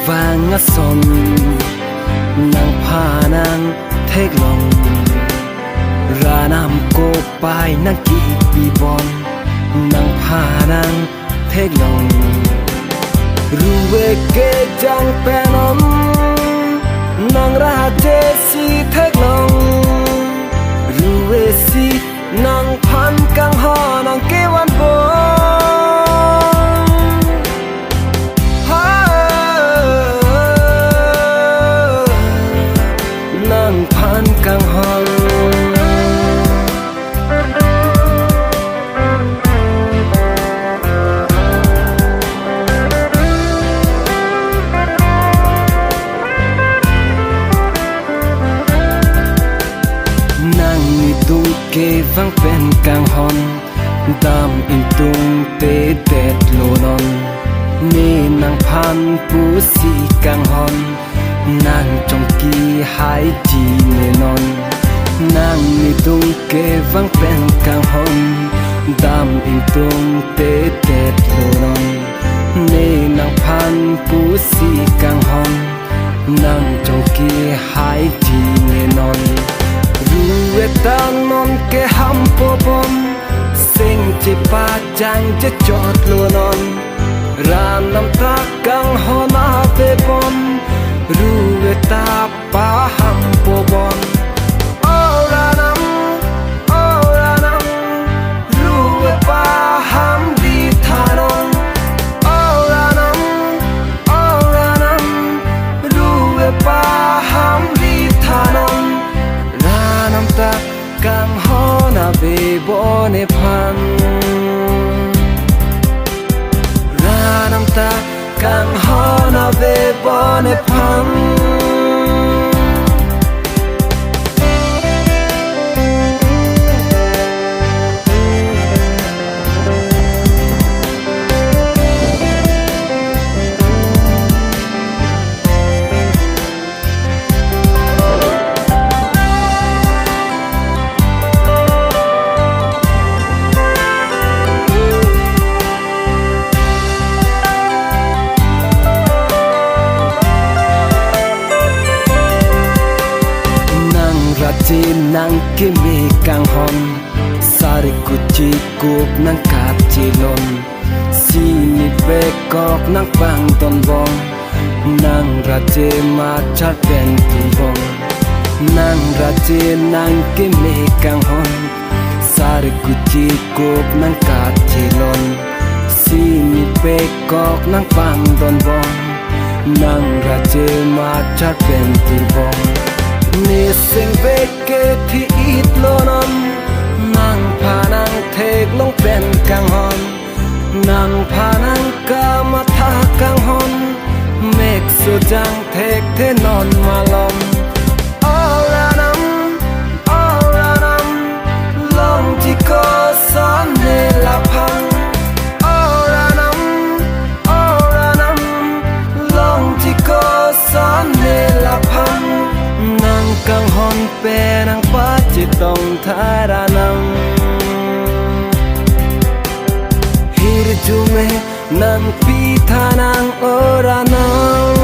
vang son nang pha nang thek long ra nam cô pai nang ki bi bon nang pha nang thek long ruwe ke jang penom nang ra je si thek long ruwe si nang phan kang ho nang ke wan bo kang hong nang ni tung ke vang pen kang hon dam in tung te tet lo non ni nang phan pu si kang hon nàng trong kỳ hai chi nề non nàng ni tung ke vang pen kang hon dam in tung te tet lo non ne nàng phan pu si kang hon nàng trong kỳ hai chi nề non ruwe tan non ke ham po bom sing chi pa chang che chot lo non ran nam ta kang hona ve bom ruwe ta pa ham po bon ora nam ruwe pa ham di thanon ora nam ruwe pa ham di thanon ranam ta kang hona be bone phan ranam ta kang hona ve bone phan nang ke me kang hon sari kuchi kup nang kat chilon si ni pe kok nang pang ton bong nang raje ma chat pen ti bong nang raje nang ke me kang hon sari kuchi kup nang kat chilon si ni pe kok nang pang ton bong nang raje ma chat pen ti bong ni sing ve ke thi it lo non nang pha nang thek long pen kang hon nang pha nang ka ma tha kang hon mek so jang thek the non malom ora nam long ji ko san ne la phang ora nam long ji ko san ne la phang nang kang hon pe nang pa chi tong tha ra nang hir ju me nang pi tha nang ora nang